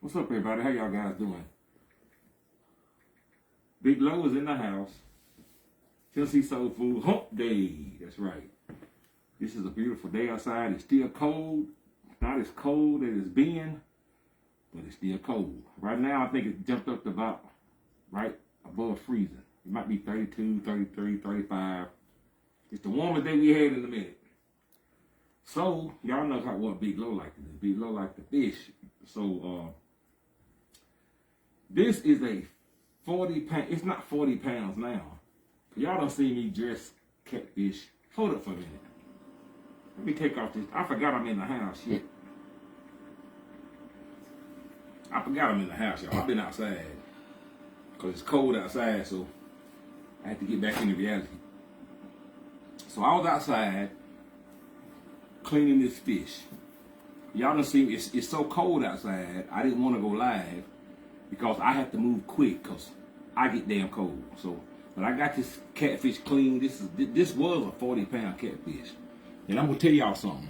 What's up, everybody? How y'all guys doing? Big Low is in the house. Tennessee Soul Food Hump Day. That's right. This is a beautiful day outside. It's still cold. Not as cold as it's been, but it's still cold. Right now, I think it jumped up to about right above freezing. It might be 32, 33, 35. It's the warmest day we had in a minute. So, y'all know what Big Low like to do. Big Low like to fish. So, this is a 40 pound, it's not 40 pounds now. Y'all don't see me dress catfish. Hold up for a minute. Let me take off this. I forgot I'm in the house. Shit. I forgot I'm in the house, y'all. I've been outside. Because it's cold outside, so I had to get back into reality. So I was outside cleaning this fish. Y'all don't see me. It's so cold outside, I didn't want to go live because I have to move quick because I get damn cold. So, but I got this catfish clean. This was a 40-pound catfish. And I'm going to tell y'all something.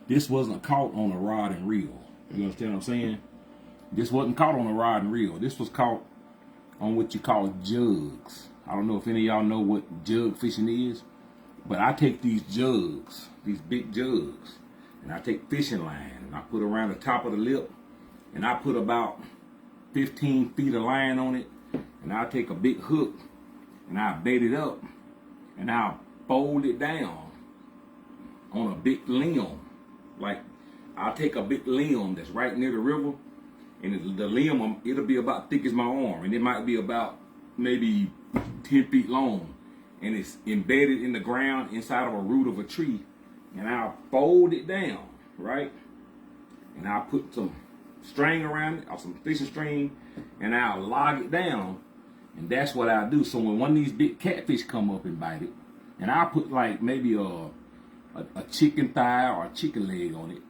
This wasn't caught on a rod and reel. You understand what I'm saying? This wasn't caught on a rod and reel. This was caught on what you call jugs. I don't know if any of y'all know what jug fishing is, but I take these jugs, these big jugs, and I take fishing line, and I put around the top of the lip, and I put about 15 feet of line on it, and I take a big hook, and I bait it up, and I'll fold it down on a big limb. Like, I'll take a big limb that's right near the river, and the limb, it'll be about thick as my arm, and it might be about maybe 10 feet long, and it's embedded in the ground inside of a root of a tree, and I'll fold it down, right? And I'll put some string around it, or some fishing string, and I'll log it down, and that's what I'll do. So when one of these big catfish come up and bite it, and I'll put like maybe a chicken thigh or a chicken leg on it,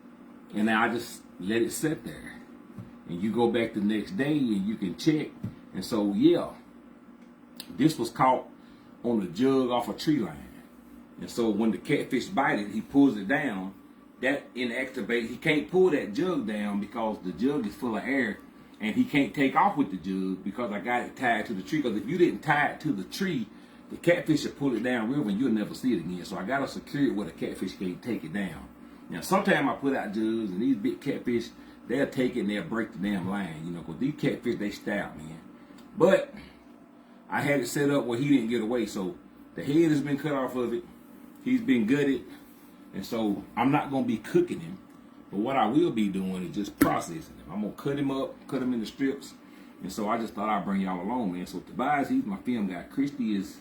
and I just let it sit there. And you go back the next day and you can check. And so, yeah, this was caught on the jug off a tree line. And so when the catfish bites it, he pulls it down. That inactivates, he can't pull that jug down because the jug is full of air, and he can't take off with the jug because I got it tied to the tree. Because if you didn't tie it to the tree, the catfish will pull it down river and you'll never see it again. So I got to secure it where the catfish can't take it down. Now, sometimes I put out jugs, and these big catfish, they'll take it and they'll break the damn line, you know, because these catfish, they stout, man. But I had it set up where he didn't get away, so the head has been cut off of it. He's been gutted, and so I'm not going to be cooking him. But what I will be doing is just processing him. I'm going to cut him up, cut him into strips, and so I just thought I'd bring y'all along, man. So Tobias, he's my film guy. Christy is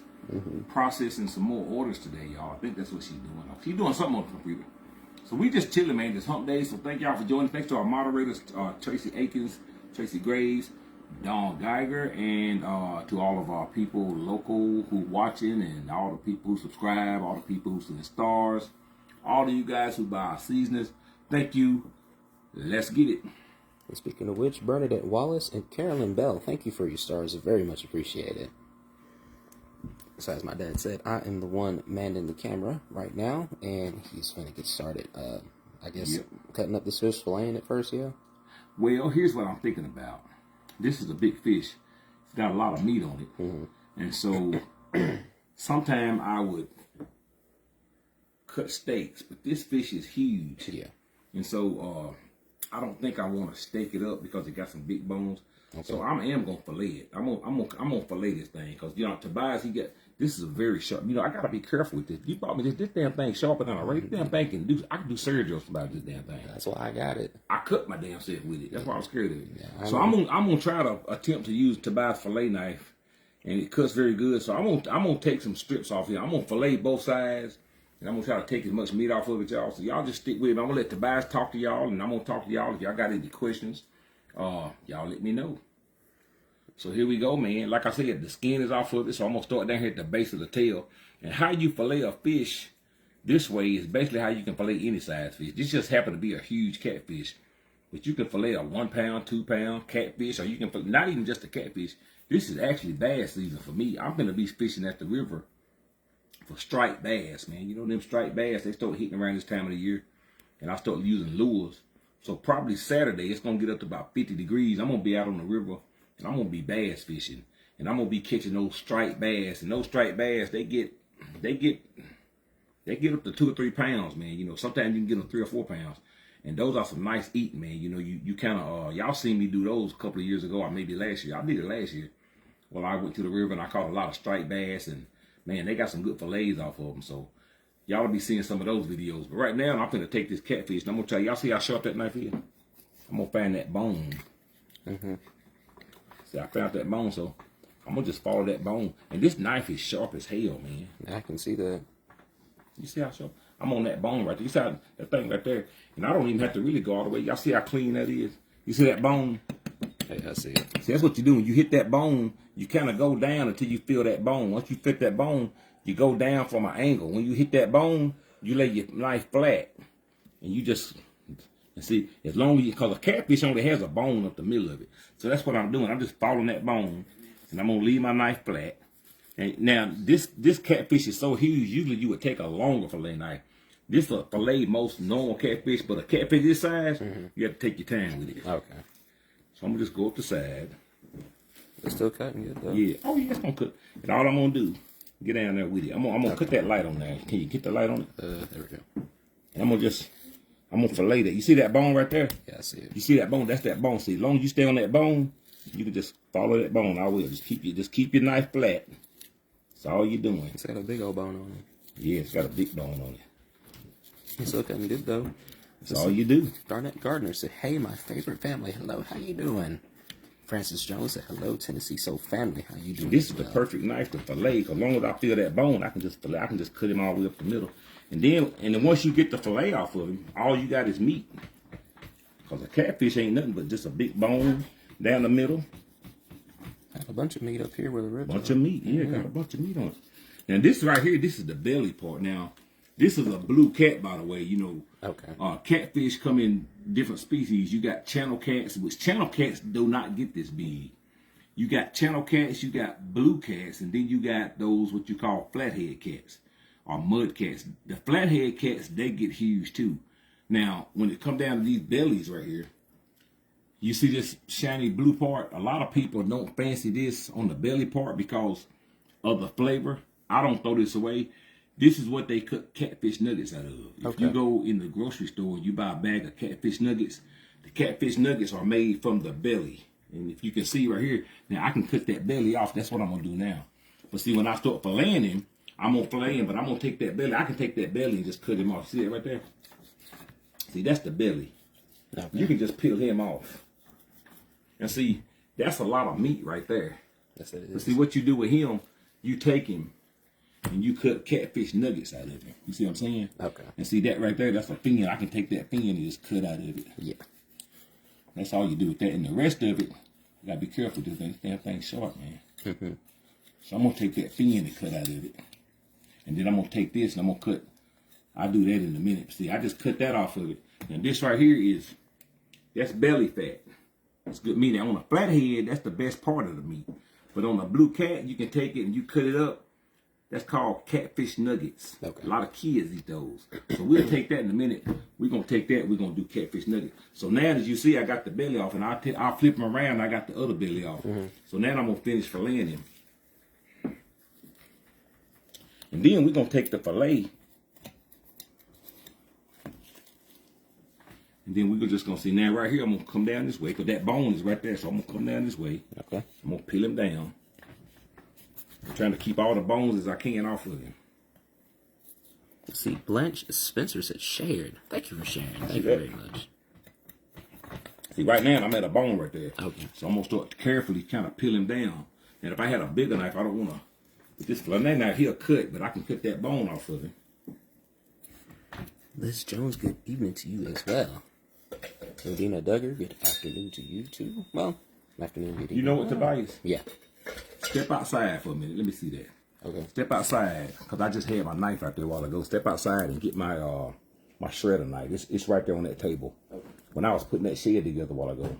processing some more orders today, y'all. I think that's what she's doing. She's doing something on the computer. So we just chilling, man. This hump day. So thank y'all for joining. Thanks to our moderators, Tracy Akins, Tracy Graves, Dawn Geiger, and to all of our people local who watching, and all the people who subscribe, all the people who send stars, all of you guys who buy our seasonings. Thank you. Let's get it. And speaking of which, Bernadette Wallace and Carolyn Bell, thank you for your stars. Very much appreciated. So as my dad said, I am the one manning the camera right now, and he's going to get started. I guess cutting up this fish, filleting it first, yeah? Well, here's what I'm thinking about. This is a big fish. It's got a lot of meat on it. And so sometime I would cut steaks, but this fish is huge. Yeah. And so I don't think I want to steak it up because it got some big bones. Okay. So I am gonna fillet it. I'm gonna fillet this thing because Tobias, this is a very sharp. I gotta be careful with this. You bought me this damn thing sharper than a razor. This damn thing I can do surgery about this damn thing. That's why I got it. I cut my damn self with it. That's why I'm scared of it. Yeah, so I'm gonna try to attempt to use Tobias fillet knife, and it cuts very good. So I'm gonna take some strips off here. I'm gonna fillet both sides, and I'm gonna try to take as much meat off of it, y'all. So y'all just stick with me. I'm gonna let Tobias talk to y'all, and I'm gonna talk to y'all if y'all got any questions. Y'all let me know. So here we go, man. Like I said, the skin is off of it, so I'm going to start down here at the base of the tail. And how you fillet a fish this way is basically how you can fillet any size fish. This just happened to be a huge catfish. But you can fillet a 1 pound, 2 pound catfish, or you can fillet, not even just a catfish. This is actually bass season for me. I'm going to be fishing at the river for striped bass, man. You know them striped bass, they start hitting around this time of the year. And I start using lures. So probably Saturday, it's going to get up to about 50 degrees. I'm going to be out on the river, and I'm going to be bass fishing. And I'm going to be catching those striped bass. And those striped bass, they get up to 2 or 3 pounds, man. You know, sometimes you can get them 3 or 4 pounds. And those are some nice eating, man. You know, you kind of, y'all seen me do those a couple of years ago, or maybe last year. I did it last year. Well, I went to the river and I caught a lot of striped bass, and man, they got some good fillets off of them. So y'all will be seeing some of those videos. But right now, I'm going to take this catfish, and I'm going to tell y'all, see how sharp that knife is? I'm going to find that bone. See, I found that bone, so I'm going to just follow that bone. And this knife is sharp as hell, man. I can see that. You see how sharp? I'm on that bone right there. You see how that thing right there? And I don't even have to really go all the way. Y'all see how clean that is? You see that bone? Hey, I see it. See, that's what you do. When you hit that bone, you kind of go down until you feel that bone. Once you fit that bone, you go down from an angle. When you hit that bone, you lay your knife flat. And you just, and see, as long as you, because a catfish only has a bone up the middle of it. So that's what I'm doing. I'm just following that bone, and I'm going to leave my knife flat. And now, this catfish is so huge, usually you would take a longer fillet knife. This will fillet most normal catfish, but a catfish this size, you have to take your time with it. Okay. So I'm going to just go up the side. It's still cutting good, though. Yeah. Oh, yeah, it's going to cook. And all I'm going to do, get down there with it. I'm going to cut that light on there. Can you get the light on it? There we go. And I'm going to fillet that. You see that bone right there? Yeah, I see it. You see that bone? That's that bone. See, as long as you stay on that bone, you can just follow that bone. I will. Just keep your knife flat. That's all you're doing. It's got a big old bone on it. Yeah, it's got a big bone on it. It's still cutting good, though. That's all you do. Garnett Gardner said, hey, my favorite family. Hello, how you doing? Francis Jones said, hello, Tennessee Soul family. How you doing? This is the perfect knife to fillet. As long as I feel that bone, I can just fillet. I can just cut him all the way up the middle. And then once you get the fillet off of him, all you got is meat. Because a catfish ain't nothing but just a big bone down the middle. Got a bunch of meat up here with a rib. Bunch of meat. Yeah, got a bunch of meat on it. Now, this right here, this is the belly part. Now, this is a blue cat, by the way. You know, okay. Catfish come in different species. You got channel cats, which channel cats do not get this big. You got channel cats, you got blue cats, and then you got those what you call flathead cats or mud cats. The flathead cats, they get huge too. Now, when it come down to these bellies right here, you see this shiny blue part? A lot of people don't fancy this on the belly part because of the flavor. I don't throw this away. This is what they cook catfish nuggets out of. If you go in the grocery store and you buy a bag of catfish nuggets, the catfish nuggets are made from the belly. And if you can see right here, now I can cut that belly off. That's what I'm going to do now. But see, when I start filleting him, I'm going to fillet him, but I'm going to take that belly. I can take that belly and just cut him off. See that right there? See, that's the belly. Okay. You can just peel him off. And see, that's a lot of meat right there. Yes, it is. But see, what you do with him, you take him and you cut catfish nuggets out of him. You see what I'm saying? Okay. And see that right there, that's a fin. I can take that fin and just cut out of it. Yeah. That's all you do with that. And the rest of it, you gotta be careful with this damn thing sharp, man. So I'm gonna take that fin and cut out of it. And then I'm gonna take this and I'm gonna cut. I'll do that in a minute. See, I just cut that off of it. And this right here that's belly fat. It's good meat. Now on a flathead, that's the best part of the meat. But on a blue cat, you can take it and you cut it up. That's called catfish nuggets. Okay. A lot of kids eat those. So we'll take that in a minute. We're going to take that. We're going to do catfish nuggets. So now, as you see, I got the belly off. And I'll flip him around. And I got the other belly off. So now I'm going to finish filleting him. And then we're going to take the fillet. And then we're just going to see. Now, right here, I'm going to come down this way. Because that bone is right there. So I'm going to come down this way. Okay. I'm going to peel him down. I'm trying to keep all the bones as I can off of him. Let's see, Blanche Spencer said shared. Thank you for sharing. Thank you very much. See, right now I'm at a bone right there. Okay. So I'm going to start carefully kind of peel him down. And if I had a bigger knife, I don't want to. With this fillet knife, he'll cut, but I can cut that bone off of him. Liz Jones, good evening to you as well. Rodina Duggar, good afternoon to you too. Well, afternoon, good evening. You know what, Tobias? Yeah. Step outside for a minute. Let me see that. Okay. Step outside, because I just had my knife out there a while ago. Step outside and get my my shredder knife. It's right there on that table. Okay. When I was putting that shed together a while ago.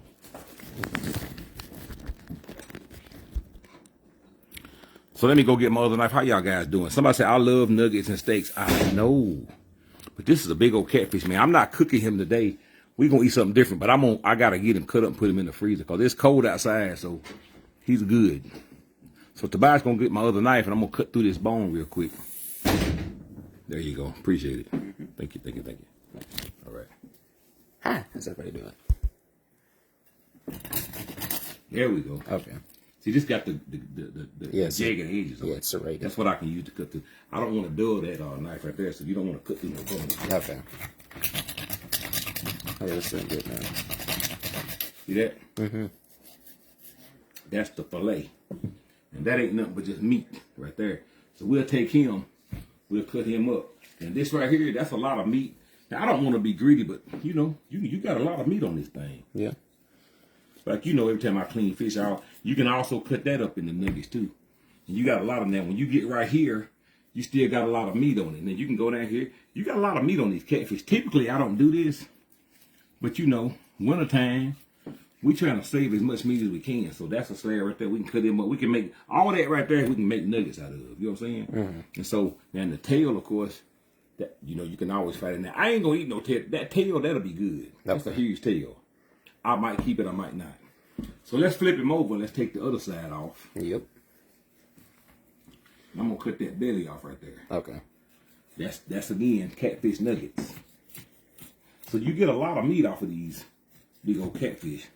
So let me go get my other knife. How y'all guys doing? Somebody said, I love nuggets and steaks. I know. But this is a big old catfish, man. I'm not cooking him today. we gonna eat something different. But I gotta get him cut up and put him in the freezer because it's cold outside, so he's good. So Tobias gonna get my other knife and I'm gonna cut through this bone real quick. There you go. Appreciate it. Thank you. All right. Hi, how's everybody doing? There we go. Okay. See, this got the jagged edges on it. Yeah, it's serrated. That's what I can use to cut through. I don't want to dull that knife right there, so you don't want to cut through no bone. Okay. Oh, yeah, that's doing good now. See that? Mm-hmm. That's the fillet. And that ain't nothing but just meat right there. So we'll take him, we'll cut him up. And this right here, that's a lot of meat. Now, I don't want to be greedy, but, you know, you got a lot of meat on this thing. Yeah. Like, you know, every time I clean fish out, you can also cut that up in the nuggets, too. And you got a lot of that. When you get right here, you still got a lot of meat on it. And then you can go down here. You got a lot of meat on these catfish. Typically, I don't do this. But, you know, wintertime, we trying to save as much meat as we can. So that's a slab right there. We can cut them up. We can make all that right there. We can make nuggets out of. You know what I'm saying? Mm-hmm. And so, now the tail, of course, that, you know, you can always fight it. Now, I ain't going to eat no tail. That tail, that'll be good. That's a huge tail. I might keep it, I might not. So let's flip him over. Let's take the other side off. Yep. I'm going to cut that belly off right there. Okay. That's again, catfish nuggets. So you get a lot of meat off of these big old catfish.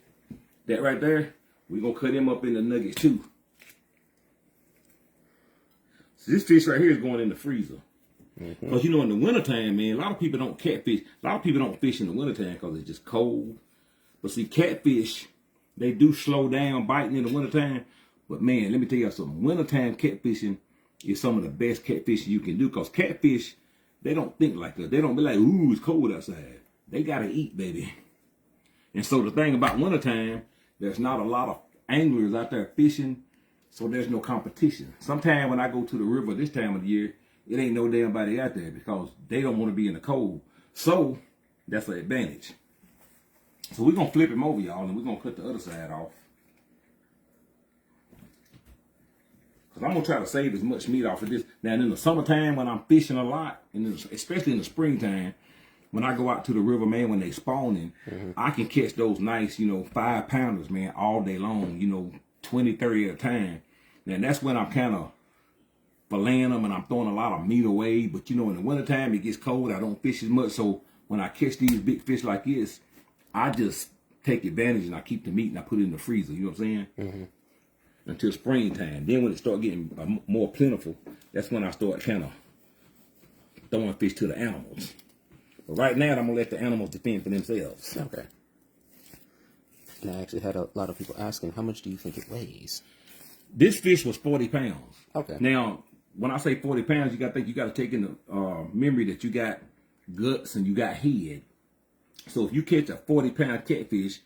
That right there, we're going to cut him up in the nuggets too. So this fish right here is going in the freezer. Because, you know, in the wintertime, man, a lot of people don't catfish. A lot of people don't fish in the wintertime because it's just cold. But see, catfish, they do slow down biting in the wintertime. But, man, let me tell you something. Wintertime catfishing is some of the best catfishing you can do. Because catfish, they don't think like us. They don't be like, ooh, it's cold outside. They got to eat, baby. And so the thing about wintertime, there's not a lot of anglers out there fishing, so there's no competition. Sometimes when I go to the river this time of the year, it ain't no damn body out there because they don't want to be in the cold. So that's an advantage. So we're going to flip him over, y'all, and we're going to cut the other side off. Because I'm going to try to save as much meat off of this. Now, in the summertime when I'm fishing a lot, and especially in the springtime, when I go out to the river, man, when they spawning, I can catch those nice, you know, 5-pounders, man, all day long, you know, 20, 30 at a time. Now, that's when I'm kind of filleting them and I'm throwing a lot of meat away. But, you know, in the wintertime, it gets cold. I don't fish as much. So when I catch these big fish like this, I just take advantage and I keep the meat and I put it in the freezer. You know what I'm saying? Until springtime. Then when it start getting more plentiful, that's when I start kind of throwing fish to the animals. But right now, I'm going to let the animals defend for themselves. Okay. And I actually had a lot of people asking, how much do you think it weighs? This fish was 40 pounds. Okay. Now, when I say 40 pounds, you got to think, you got to take in the memory that you got guts and you got head. So if you catch a 40-pound catfish,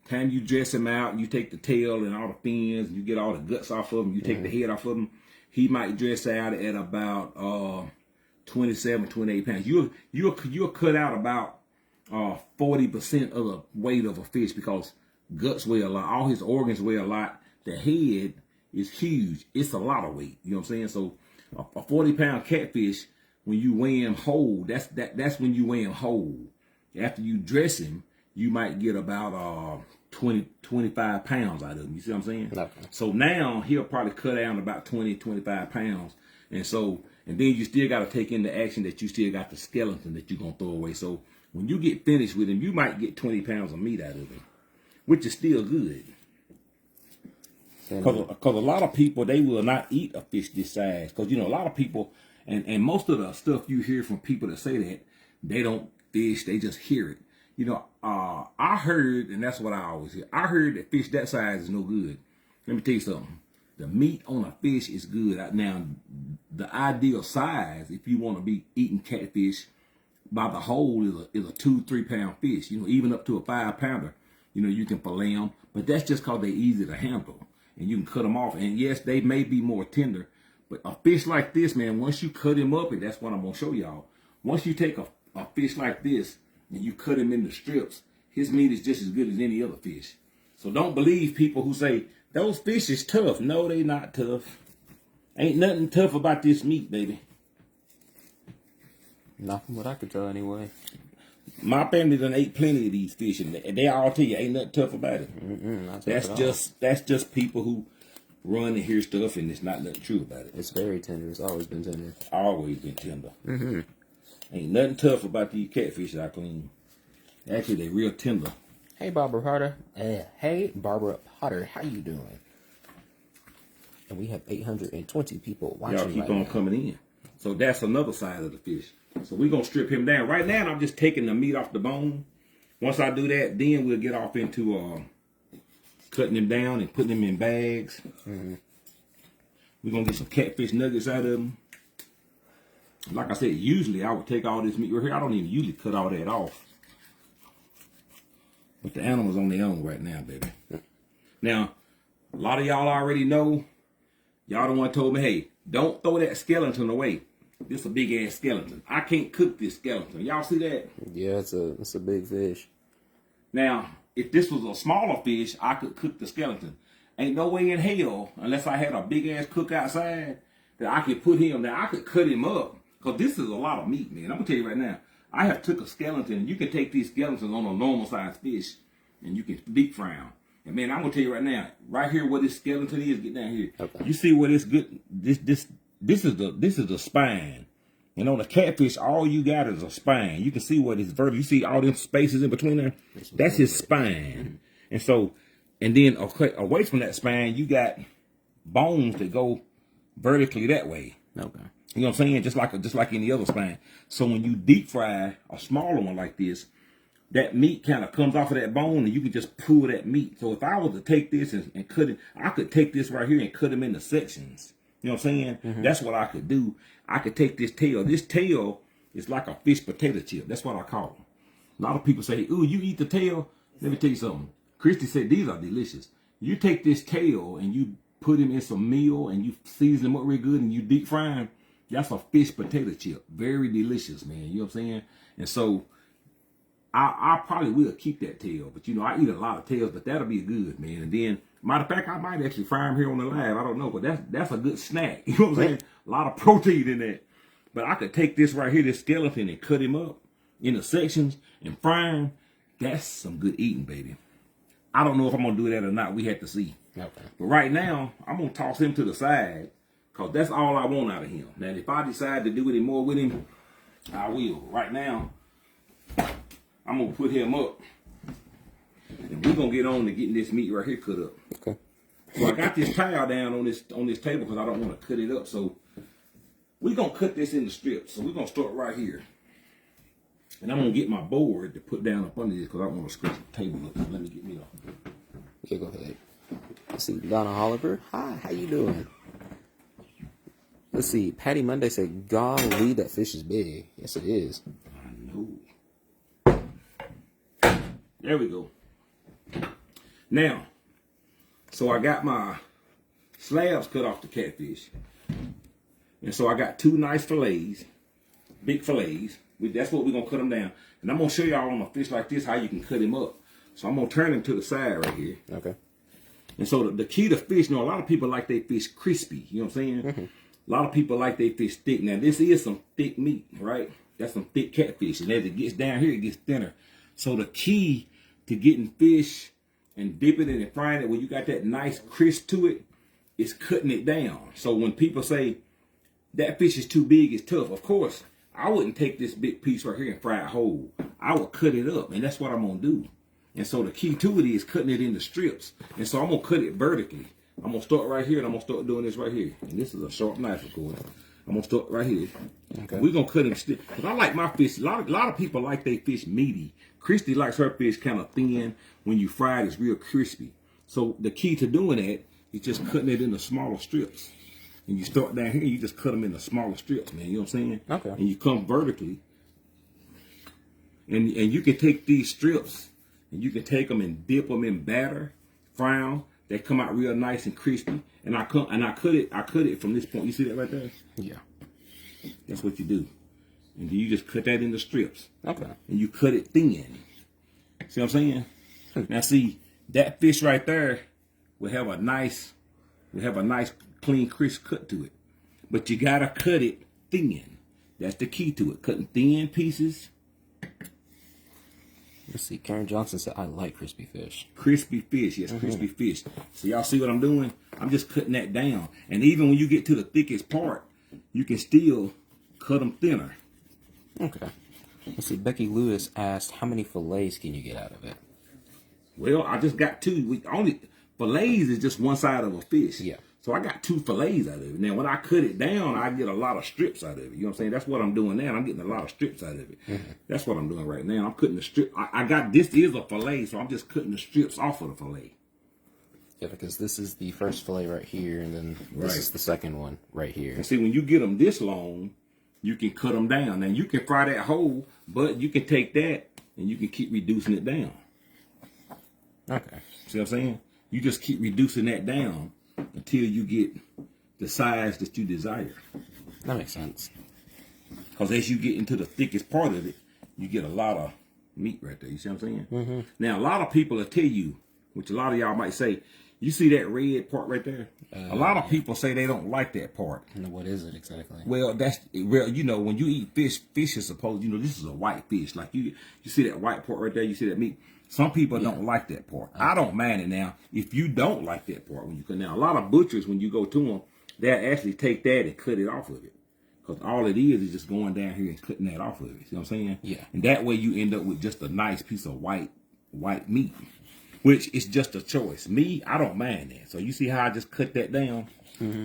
time you dress him out, you take the tail and all the fins, and you get all the guts off of him, you take the head off of him, he might dress out at about 27, 28 pounds. You'll cut out about 40% of the weight of a fish because guts weigh a lot. All his organs weigh a lot. The head is huge. It's a lot of weight. You know what I'm saying? So a 40-pound catfish, when you weigh him whole, that's when you weigh him whole. After you dress him, you might get about 20, 25 pounds out of him. You see what I'm saying? Okay. So now he'll probably cut down about 20, 25 pounds. And then you still got to take into action that you still got the skeleton that you're going to throw away. So when you get finished with him, you might get 20 pounds of meat out of him, which is still good. Because a lot of people, they will not eat a fish this size. Because, you know, a lot of people, and most of the stuff you hear from people that say that, they don't fish, they just hear it. You know, I heard, and that's what I always hear, I heard that fish that size is no good. Let me tell you something. The meat on a fish is good. Now, the ideal size, if you want to be eating catfish by the whole, is a 2-3 pound fish. You know, even up to a 5-pounder. You know, you can fillet them, but that's just because they're easy to handle. And you can cut them off. And yes, they may be more tender, but a fish like this, man, once you cut him up, and that's what I'm going to show y'all. Once you take a fish like this and you cut him into strips, his meat is just as good as any other fish. So don't believe people who say, those fish is tough. No, they not tough. Ain't nothing tough about this meat, baby. Not from what I could tell anyway. My family done ate plenty of these fish, and they all tell you ain't nothing tough about it. That's just people who run and hear stuff, and it's not nothing true about it. It's very tender. It's always been tender. Always been tender. Ain't nothing tough about these catfish that I clean. Actually, they real tender. Hey, Barbara Potter. Hey, Barbara Potter. How you doing? And we have 820 people watching. Y'all keep on coming in. So that's another side of the fish. So we're going to strip him down. Right now, I'm just taking the meat off the bone. Once I do that, then we'll get off into cutting him down and putting him in bags. We're going to get some catfish nuggets out of them. Like I said, usually I would take all this meat right here. I don't even usually cut all that off. But the animal's on their own right now, baby. Now, a lot of y'all already know. Y'all the one told me, hey, don't throw that skeleton away. This is a big ass skeleton. I can't cook this skeleton. Y'all see that? Yeah, it's a big fish. Now, if this was a smaller fish, I could cook the skeleton. Ain't no way in hell, unless I had a big ass cook outside, that I could put him. Now I could cut him up, cause this is a lot of meat, man. I'm gonna tell you right now. I have took a skeleton, and you can take these skeletons on a normal sized fish, and you can deep fry them. And man, I'm gonna tell you right now, right here where this skeleton is, get down here. Okay. You see where this good? This is the spine. And on the catfish, all you got is a spine. You can see what is vertical. You see all them spaces in between there? That's his spine. And so, and then away from that spine, you got bones that go vertically that way. Okay. You know what I'm saying? Just like any other spine. So when you deep fry a smaller one like this, that meat kind of comes off of that bone, and you can just pull that meat. So if I was to take this and cut it, I could take this right here and cut them into sections. You know what I'm saying? That's what I could do. I could take this tail. This tail is like a fish potato chip. That's what I call them. A lot of people say, ooh, you eat the tail? Let me tell you something. Christy said these are delicious. You take this tail and you put him in some meal and you season them up real good and you deep fry them. That's a fish potato chip. Very delicious, man. You know what I'm saying? And so I probably will keep that tail. But, you know, I eat a lot of tails, but that'll be good, man. And then, matter of fact, I might actually fry them here on the live. I don't know, but that's a good snack. You know what I'm saying? A lot of protein in that. But I could take this right here, this skeleton, and cut him up into sections and fry him. That's some good eating, baby. I don't know if I'm going to do that or not. We have to see. Okay. But right now, I'm going to toss him to the side because that's all I want out of him. Now, if I decide to do any more with him, I will. Right now, I'm going to put him up. And we're going to get on to getting this meat right here cut up. Okay. So I got this towel down on this table because I don't want to cut it up. So we're going to cut this into strips. So we're going to start right here. And I'm going to get my board to put down up under this because I don't want to scratch the table up. So let me get me off. Okay, go ahead. Let's see, Donna Oliver. Hi, how you doing? Let's see, Patty Monday said, golly, that fish is big. Yes, it is. I know. There we go. Now, so I got my slabs cut off the catfish. And so I got two nice fillets, big fillets. That's what we're going to cut them down. And I'm going to show y'all on a fish like this how you can cut him up. So I'm going to turn him to the side right here. Okay. And so the key to fish, you know, a lot of people like their fish crispy. You know what I'm saying? Mm-hmm. A lot of people like their fish thick. Now, this is some thick meat, right? That's some thick catfish. And as it gets down here, it gets thinner. So the key to getting fish and dipping it and frying it when you got that nice crisp to it is cutting it down. So when people say that fish is too big, it's tough. Of course, I wouldn't take this big piece right here and fry it whole. I would cut it up, and that's what I'm going to do. And so the key to it is cutting it into strips. And so I'm going to cut it vertically. I'm going to start right here, and I'm going to start doing this right here. And this is a sharp knife, of course. I'm going to start right here. Okay. We're going to cut him stiff. Because I like my fish. A lot of people like their fish meaty. Christy likes her fish kind of thin. When you fry it, it's real crispy. So the key to doing that is just cutting it into smaller strips. And you start down here, you just cut them into smaller strips, man. You know what I'm saying? Okay. And you come vertically. And you can take these strips, and you can take them and dip them in batter, fry them. They come out real nice and crispy. And I cut it from this point. You see that right there? Yeah. That's what you do. And then you just cut that into strips. Okay. And you cut it thin. See what I'm saying? Now see, that fish right there will have a nice clean, crisp cut to it. But you gotta cut it thin. That's the key to it. Cutting thin pieces Let's see. Karen Johnson said, I like crispy fish. Crispy fish, yes, crispy fish. So y'all see what I'm doing? I'm just cutting that down. And even when you get to the thickest part, you can still cut them thinner. Okay. Let's see. Becky Lewis asked, how many fillets can you get out of it? Well, I just got 2. Fillets is just one side of a fish. Yeah. So I got 2 fillets out of it. Now, when I cut it down, I get a lot of strips out of it. You know what I'm saying? That's what I'm doing now. I'm getting a lot of strips out of it. That's what I'm doing right now. I'm cutting the strip. I got, this is a fillet, so I'm just cutting the strips off of the fillet. Yeah, because this is the first fillet right here, and then this is the second one right here. And see, when you get them this long, you can cut them down. Now, you can fry that whole, but you can take that and you can keep reducing it down. Okay. See what I'm saying? You just keep reducing that down until you get the size that you desire. That makes sense. Because as you get into the thickest part of it, you get a lot of meat right there. You see what I'm saying? Now, a lot of people will tell you, which a lot of y'all might say, you see that red part right there? A lot of people say they don't like that part. And what is it exactly? Well, that's real. You know, when you eat fish, fish is supposed, you know, this is a white fish. Like you see that white part right there, you see that meat? Some people don't like that part. I don't mind it now. If you don't like that part, when you cut now, a lot of butchers, when you go to them, they'll actually take that and cut it off of it. Because all it is just going down here and cutting that off of it. See what I'm saying? Yeah. And that way you end up with just a nice piece of white meat, which is just a choice. Me, I don't mind that. So you see how I just cut that down?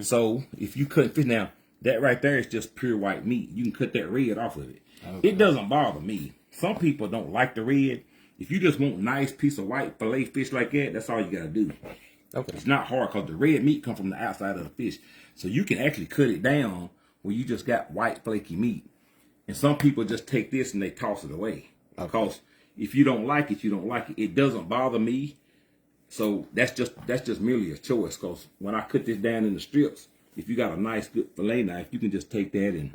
So if you cut fish, now that right there is just pure white meat. You can cut that red off of it. Okay. It doesn't bother me. Some people don't like the red. If you just want nice piece of white fillet fish like that, that's all you got to do. Okay. It's not hard because the red meat comes from the outside of the fish. So you can actually cut it down where you just got white flaky meat. And some people just take this and they toss it away. Okay. Because if you don't like it, you don't like it. It doesn't bother me. So that's just merely a choice. Because when I cut this down in the strips, if you got a nice good fillet knife, you can just take that and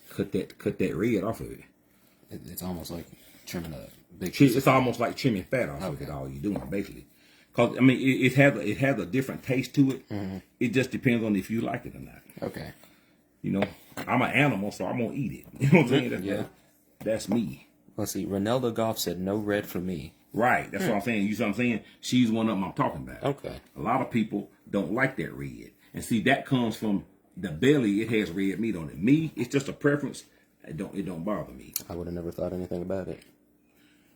cut that red off of it. It's almost like trimming a big. It's almost like trimming fat off of it. All you're doing basically. Because I mean, it has a different taste to it. It just depends on if you like it or not. Okay. You know, I'm an animal, so I'm gonna eat it. You know what I'm saying? That's me. Let's see. Ronaldo Goff said no red for me. Right. That's what I'm saying. You see what I'm saying? She's one of them I'm talking about. Okay. A lot of people don't like that red. And see, that comes from the belly. It has red meat on it. Me, it's just a preference. It don't bother me. I would have never thought anything about it.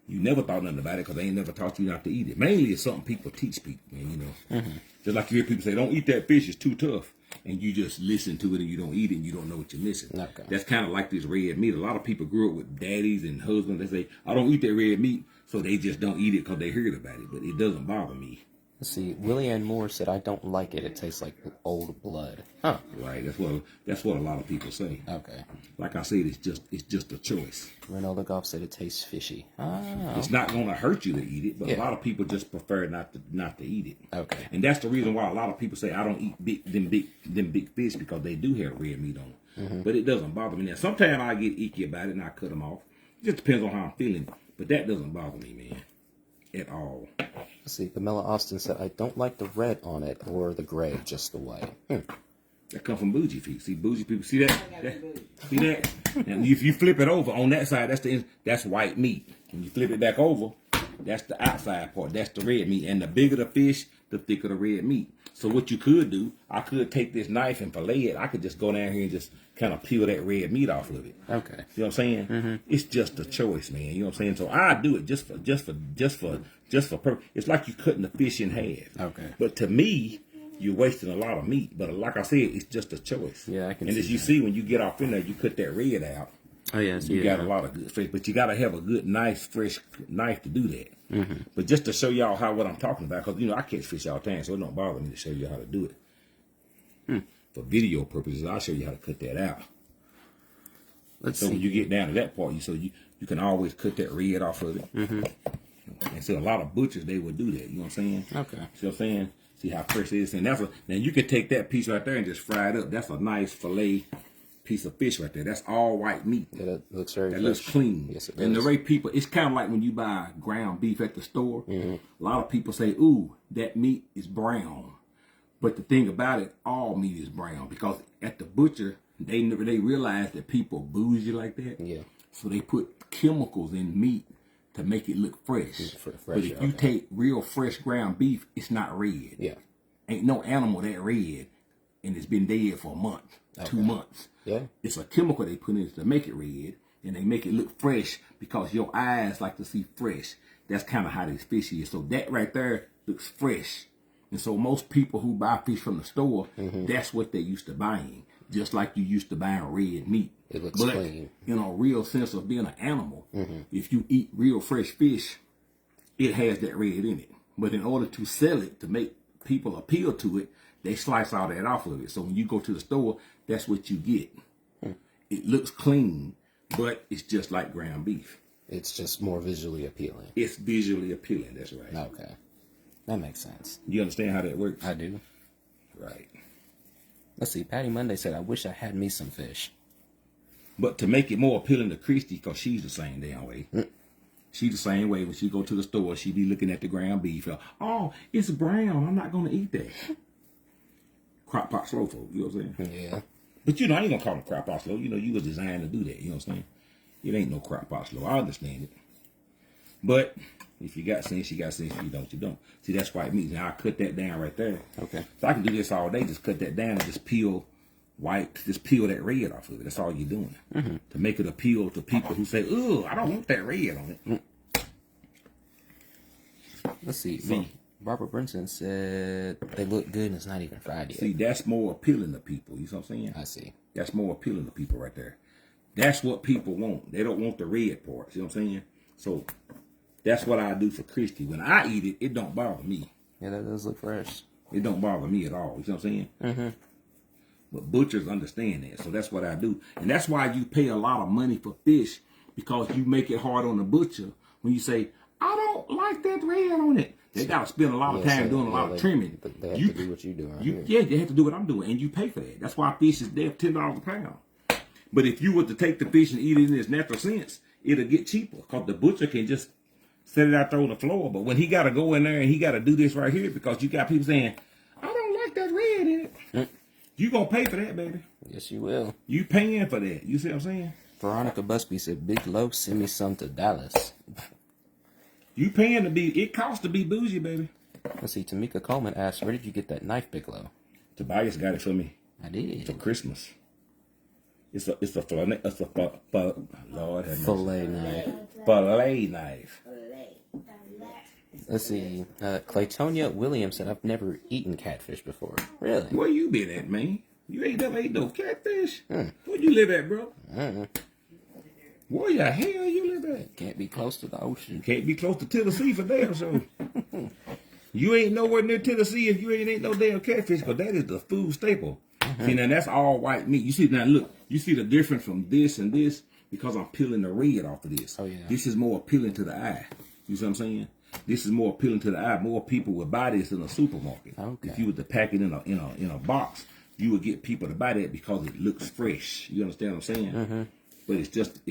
You never thought nothing about it because they ain't never taught you not to eat it. Mainly it's something people teach people, man, you know. Just like you hear people say, don't eat that fish, it's too tough. And you just listen to it and you don't eat it and you don't know what you're missing. Okay. That's kind of like this red meat. A lot of people grew up with daddies and husbands. They say, I don't eat that red meat, so they just don't eat it because they heard about it. But it doesn't bother me. Let's see. Willie Ann Moore said, I don't like it. It tastes like old blood. Huh. Right. That's what a lot of people say. Okay. Like I said, it's just a choice. Ronaldo Goff said it tastes fishy. It's not going to hurt you to eat it, but a lot of people just prefer not to eat it. Okay. And that's the reason why a lot of people say I don't eat them big fish because they do have red meat on them. But it doesn't bother me. Now sometimes I get icky about it and I cut them off. It just depends on how I'm feeling. But that doesn't bother me, man, at all. Let's see. Pamela Austin said, I don't like the red on it or the gray, just the white. That come from bougie feet. See, bougie people. See that? See that? And if you flip it over on that side, that's white meat. When you flip it back over, that's the outside part. That's the red meat. And the bigger the fish, the thicker the red meat. So what you could do, I could take this knife and fillet it. I could just go down here and just kind of peel that red meat off of it. Okay. You know what I'm saying? It's just a choice, man. You know what I'm saying? So I do it just for purpose. It's like you cutting the fish in half. Okay. But to me, you're wasting a lot of meat. But like I said, it's just a choice. Yeah, I can. And as you see, when you get off in there, you cut that red out. Oh yes, you got a lot of good fish, but you got to have a good, nice, fresh knife to do that. But just to show y'all what I'm talking about, because I catch fish all the time, so it don't bother me to show you how to do it. For video purposes, I'll show you how to cut that out. Let's see. When you get down to that part, you can always cut that red off of it. And so a lot of butchers, they would do that. You know what I'm saying? Okay. See what I'm saying? See how fresh it is, and now you can take that piece right there and just fry it up. That's a nice fillet piece of fish right there. That's all white meat. Yeah, that looks very fresh. Looks clean. Yes, it does. And the way people, it's kind of like when you buy ground beef at the store. A lot of people say, ooh, that meat is brown. But the thing about it, all meat is brown. Because at the butcher, they realize that people bougie like that. Yeah. So they put chemicals in meat to make it look fresh. But if you okay. take real fresh ground beef, it's not red. Yeah. Ain't no animal that red and it's been dead for a month, 2 months. Yeah. It's a chemical they put in to make it red, and they make it look fresh because your eyes like to see fresh. That's kind of how this fish is. So that right there looks fresh. And so most people who buy fish from the store, that's what they used to buying. Just like you used to buying red meat. It looks clean. In a real sense of being an animal, if you eat real fresh fish, it has that red in it. But in order to sell it, to make people appeal to it, they slice all that off of it. So when you go to the store, that's what you get. It looks clean, but it's just like ground beef. It's just more visually appealing. It's visually appealing, that's right. Okay. That makes sense. You understand how that works? I do. Right. Let's see. Patty Monday said, I wish I had me some fish. But to make it more appealing to Christy, because she's the same damn way. She's the same way. When she go to the store, she be looking at the ground beef. Oh, it's brown. I'm not going to eat that. Crock pot slow folk, you know what I'm saying? Yeah. But I ain't going to call them crock pot slow. You was designed to do that, you know what I'm saying? It ain't no crock pot slow. I understand it. But if you got sense, you got sense. If you don't, you don't. See, that's white meat. Now I cut that down right there. Okay. So I can do this all day. Just cut that down and just peel just peel that red off of it. That's all you're doing. To make it appeal to people who say, "Oh, I don't want that red on it." Let's see. Barbara Brinson said they look good and it's not even fried yet. See, that's more appealing to people. You know what I'm saying? I see. That's more appealing to people right there. That's what people want. They don't want the red parts. You know what I'm saying? So that's what I do for Christy. When I eat it, it don't bother me. Yeah, that does look fresh. It don't bother me at all. You know what I'm saying? But butchers understand that. So that's what I do. And that's why you pay a lot of money for fish, because you make it hard on the butcher when you say, I don't like that red on it. They got to spend a lot of time doing a lot of trimming. They have to do what you're doing. Yeah, they have to do what I'm doing. And you pay for that. That's why fish is there $10 a pound. But if you were to take the fish and eat it in its natural sense, it'll get cheaper, because the butcher can just set it out there on the floor. But when he got to go in there and he got to do this right here, because you got people saying, I don't like that red in it. You going to pay for that, baby. Yes, you will. You paying for that. You see what I'm saying? Veronica Busby said, Big Loaf, send me some to Dallas. You paying to be, it costs to be bougie, baby. Let's see. Tamika Coleman asked, where did you get that knife, Bigelow? Tobias got it for me. I did. For Christmas. It's a Lord have mercy. Fillet knife. Fillet knife. Let's see. Claytonia Williams said, I've never eaten catfish before. Really? Where you been at, man? You ain't never ate no catfish? Where you live at, bro? Where the hell you live at? Can't be close to the ocean. Can't be close to Tennessee for damn sure. You ain't nowhere near Tennessee if you ain't ate no damn catfish, because that is the food staple. See, now that's all white meat. You see, now look, you see the difference from this and this, because I'm peeling the red off of this. Oh, yeah. This is more appealing to the eye. You see what I'm saying? This is more appealing to the eye. More people would buy this in a supermarket. Okay. If you were to pack it in a box, you would get people to buy that because it looks fresh. You understand what I'm saying? But it's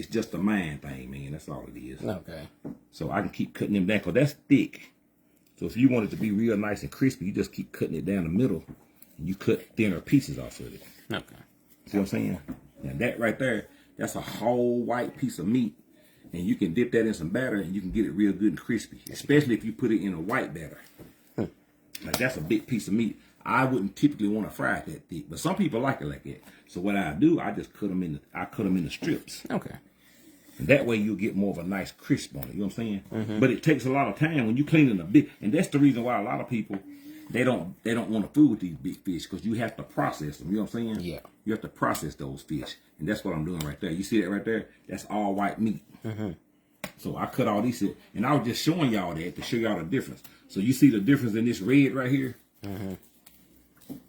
just a mind thing, man. That's all it is. Okay. So I can keep cutting them down, because that's thick. So if you want it to be real nice and crispy, you just keep cutting it down the middle, and you cut thinner pieces off of it. Okay. See what I'm saying? Now that right there, that's a whole white piece of meat, and you can dip that in some batter, and you can get it real good and crispy, especially if you put it in a white batter. Like, that's a big piece of meat. I wouldn't typically want to fry it that thick, but some people like it like that. So what I do, I just cut them in the strips. Okay. And that way you'll get more of a nice crisp on it. You know what I'm saying? But it takes a lot of time when you cleaning a big, and that's the reason why a lot of people, they don't want to food with these big fish, because you have to process them. You know what I'm saying? Yeah. You have to process those fish, and that's what I'm doing right there. You see that right there? That's all white meat. So I cut all these, and I was just showing y'all that to show y'all the difference. So you see the difference in this red right here?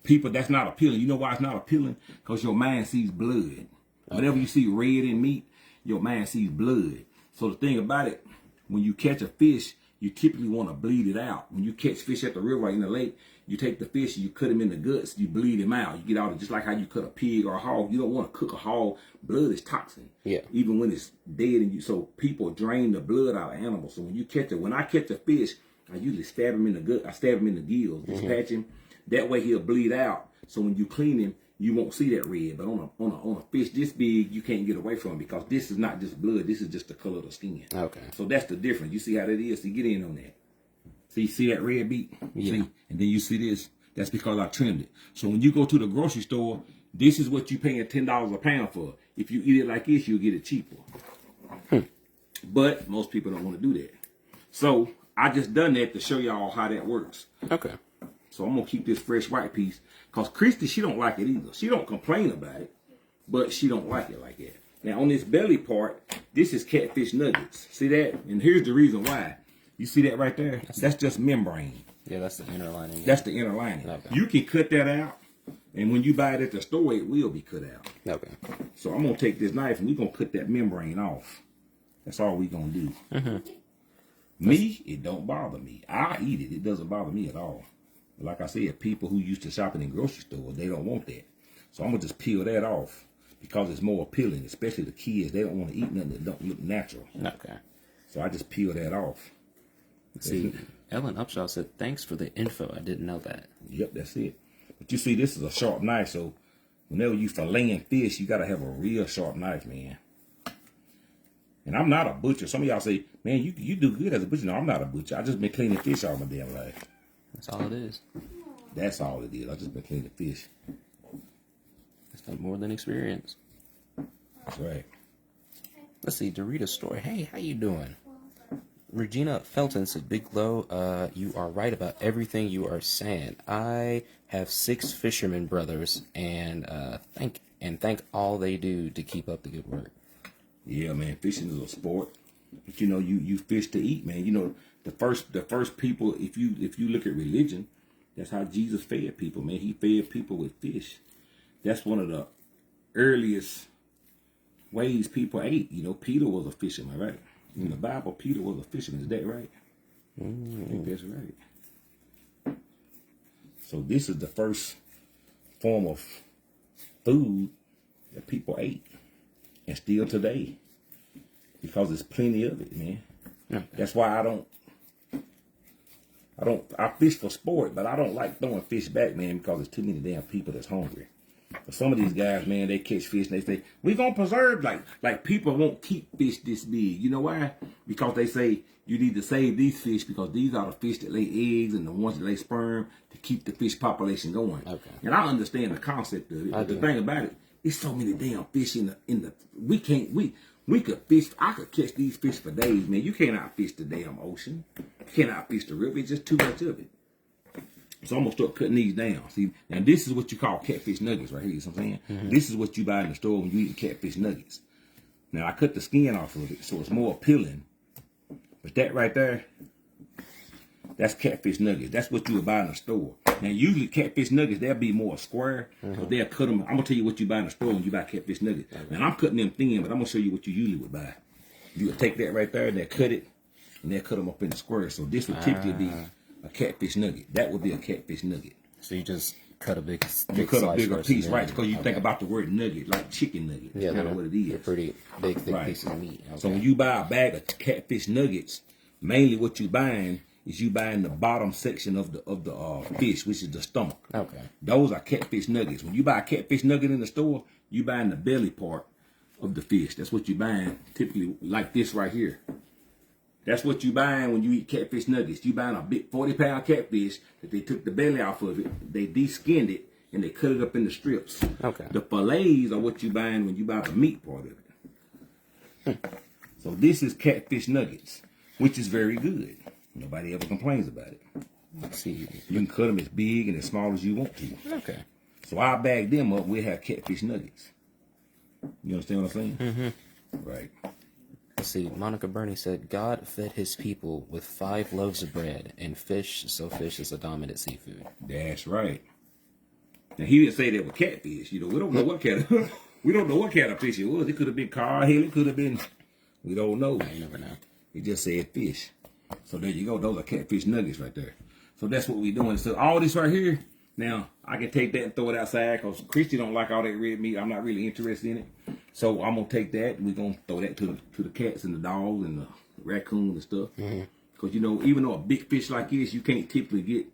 People, that's not appealing. You know why it's not appealing? Because your mind sees blood. Whenever you see red in meat, your mind sees blood. So the thing about it, when you catch a fish, you typically want to bleed it out. When you catch fish at the river or in the lake, you take the fish and you cut him in the guts, you bleed him out. You get out of, just like how you cut a pig or a hog. You don't want to cook a hog. Blood is toxin. Yeah. Even when it's dead, and so people drain the blood out of animals. So when you catch it, when I catch a fish, I usually stab him in the gut. I stab him in the gills, dispatch him. That way he'll bleed out. So when you clean him, you won't see that red. But on a fish this big, you can't get away from it because this is not just blood. This is just the color of the skin. Okay. So that's the difference. You see how that is? So get in on that. See that red beat? Yeah. See? And then you see this. That's because I trimmed it. So when you go to the grocery store, this is what you paying $10 a pound for. If you eat it like this, you'll get it cheaper. But most people don't want to do that. So I just done that to show y'all how that works. Okay. So I'm gonna keep this fresh white piece. Cause Christy, she don't like it either. She don't complain about it, but she don't like it like that. Now on this belly part, this is catfish nuggets. See that? And here's the reason why. You see that right there? That's just membrane. Yeah, that's the inner lining. That's the inner lining. Okay. You can cut that out, and when you buy it at the store, it will be cut out. Okay. So I'm gonna take this knife and we're gonna cut that membrane off. That's all we gonna do. Me, it don't bother me. I eat it. It doesn't bother me at all. But like I said, people who used to shopping in grocery stores, they don't want that. So I'm gonna just peel that off because it's more appealing, especially the kids. They don't want to eat nothing that don't look natural. Okay. So I just peel that off. See, Ellen Upshaw said, "Thanks for the info. I didn't know that." Yep, that's it. But you see, this is a sharp knife, so whenever you filleting fish, you gotta have a real sharp knife, man. And I'm not a butcher. Some of y'all say, man, you do good as a butcher. No, I'm not a butcher. I just been cleaning fish all my damn life. That's all it is. That's all it is. I just been cleaning fish. It's not more than experience. That's right. Let's see, Dorita's story. Hey, how you doing? Regina Felton said, "Big Glow, you are right about everything you are saying. I have 6 fishermen brothers, and thank all they do to keep up the good work." Yeah, man, fishing is a sport. But you know, you fish to eat, man. You know, the first people, if you look at religion, that's how Jesus fed people, man. He fed people with fish. That's one of the earliest ways people ate. You know, Peter was a fisherman, right? In the Bible, Peter was a fisherman. Is that right? I think that's right. So this is the first form of food that people ate. And still today. Because there's plenty of it, man. That's why I fish for sport, but I don't like throwing fish back, man, because there's too many damn people that's hungry. But some of these guys, man, they catch fish and they say, we're going to preserve, like people won't keep fish this big. You know why? Because they say you need to save these fish because these are the fish that lay eggs and the ones that lay sperm to keep the fish population going. Okay. And I understand the concept of it, but the thing about it, there's so many damn fish in the we could fish. I could catch these fish for days, man. You can't outfish the damn ocean. You can't outfish the river. It's just too much of it. So I'm gonna start cutting these down. See, now this is what you call catfish nuggets right here. You know what I'm saying? This is what you buy in the store when you eat catfish nuggets. Now I cut the skin off of it, so it's more appealing. But that right there, that's catfish nuggets. That's what you would buy in the store. Now usually catfish nuggets, they'll be more square, so they'll cut them. I'm gonna tell you what you buy in the store when you buy catfish nuggets. Now I'm cutting them thin, but I'm gonna show you what you usually would buy. You would take that right there, and they'll cut it, and they'll cut them up in the square. So this would typically be a catfish nugget. That would be a catfish nugget. So you just cut a bigger piece, right? Because you think about the word nugget, like chicken nugget. That's kind of what it is. They're pretty big, thick pieces of meat. Okay. So when you buy a bag of catfish nuggets, mainly what you're buying is you buying the bottom section of the fish, which is the stomach. Okay. Those are catfish nuggets. When you buy a catfish nugget in the store, you buying the belly part of the fish. That's what you're buying, typically like this right here. That's what you buying when you eat catfish nuggets. You buying a big 40-pound catfish that they took the belly off of it, they de-skinned it, and they cut it up into strips. Okay. The fillets are what you buying when you buy the meat part of it. So this is catfish nuggets, which is very good. Nobody ever complains about it. Let's see. You can cut them as big and as small as you want to. Okay. So I bag them up. We'll have catfish nuggets. You understand what I'm saying? Right. Let's see, Monica Burney said, God fed his people with 5 loaves of bread and fish, so fish is a dominant seafood. That's right. Now, he didn't say that with catfish. You know, we don't know what kind of, we don't know what kind of fish it was. It could have been carhill. It could have been, we don't know. You never know. He just said fish. So there you go. Those are catfish nuggets right there. So that's what we're doing. So all this right here, now, I can take that and throw it outside because Christy don't like all that red meat. I'm not really interested in it. So I'm going to take that and we're going to throw that to the cats and the dogs and the raccoons and stuff. Because, you know, even though a big fish like this, you can't typically get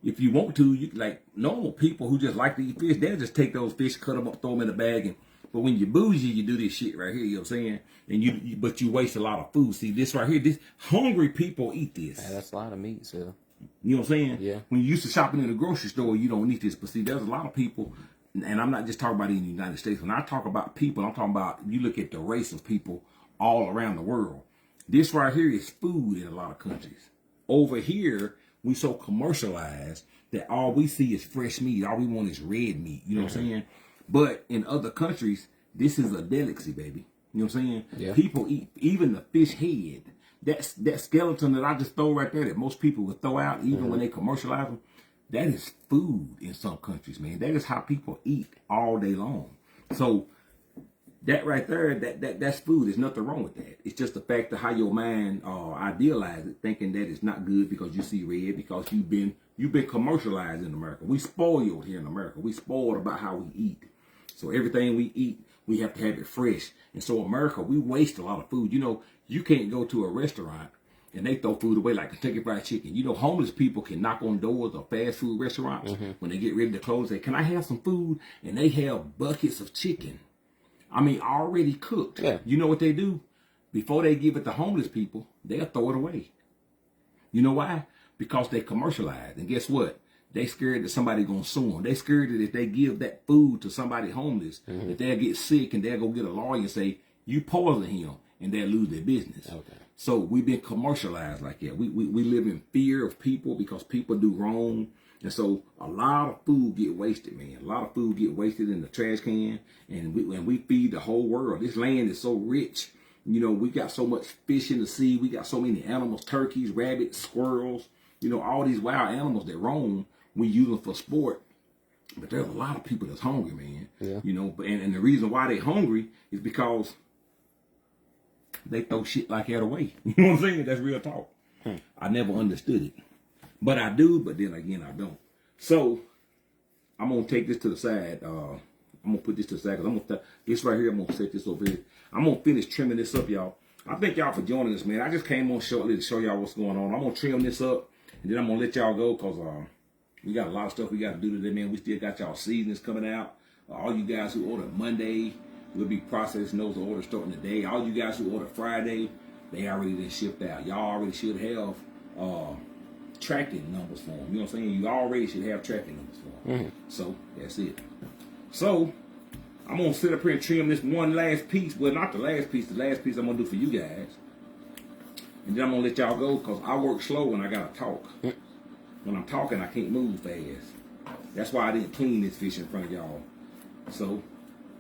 if you want to, you like normal people who just like to eat fish, they'll just take those fish, cut them up, throw them in a bag. But when you're bougie, you do this shit right here. You know what I'm saying? And but you waste a lot of food. See this right here. This hungry people eat this. Yeah, that's a lot of meat, so. You know what I'm saying? Yeah. When you used to shopping in the grocery store, you don't eat this. But see, there's a lot of people, and I'm not just talking about in the United States. When I talk about people, I'm talking about, you look at the race of people all around the world. This right here is food in a lot of countries. Over here, we so commercialized that all we see is fresh meat. All we want is red meat. You know what I'm saying? But in other countries, this is a delicacy, baby. You know what I'm saying? Yeah. People eat even the fish head. That skeleton that I just throw right there that most people would throw out even when they commercialize them, that is food in some countries, man. That is how people eat all day long. So that right there, that's food. There's nothing wrong with that. It's just the fact of how your mind idealize it, thinking that it's not good because you see red, because you've been commercialized in America. We spoiled here in America. We spoiled about how we eat. So everything we eat, we have to have it fresh. And so America, we waste a lot of food. You know, you can't go to a restaurant and they throw food away like Kentucky Fried Chicken. You know, homeless people can knock on doors of fast food restaurants when they get ready to close. Say, can I have some food? And they have buckets of chicken. I mean, already cooked. Yeah. You know what they do? Before they give it to homeless people, they'll throw it away. You know why? Because they commercialize. And guess what? They scared that somebody gonna sue them. They scared that if they give that food to somebody homeless, that they'll get sick and they'll go get a lawyer and say, you poison him, and they'll lose their business. Okay. So we've been commercialized like that. We live in fear of people because people do wrong. And so a lot of food get wasted, man. A lot of food get wasted in the trash can, and we feed the whole world. This land is so rich. You know, we got so much fish in the sea. We got so many animals, turkeys, rabbits, squirrels, you know, all these wild animals that roam. We use them for sport. But there's a lot of people that's hungry, man. Yeah. You know, and the reason why they're hungry is because they throw shit like that away. You know what I'm saying? That's real talk. I never understood it. But I do, but then again, I don't. So, I'm going to take this to the side. I'm going to put this to the side, because I'm going to, this right here, I'm going to set this over here. I'm going to finish trimming this up, y'all. I thank y'all for joining us, man. I just came on shortly to show y'all what's going on. I'm going to trim this up, and then I'm going to let y'all go, because we got a lot of stuff we got to do today, man. We still got y'all seasonings coming out. All you guys who ordered Monday will be processing those orders starting today. All you guys who ordered Friday, they already been shipped out. Y'all already should have tracking numbers for them. You know what I'm saying? You already should have tracking numbers for them. So, that's it. So, I'm going to sit up here and trim this one last piece. Well, not the last piece. The last piece I'm going to do for you guys. And then I'm going to let y'all go, because I work slow when I got to talk. When I'm talking, I can't move fast. That's why I didn't clean this fish in front of y'all. So,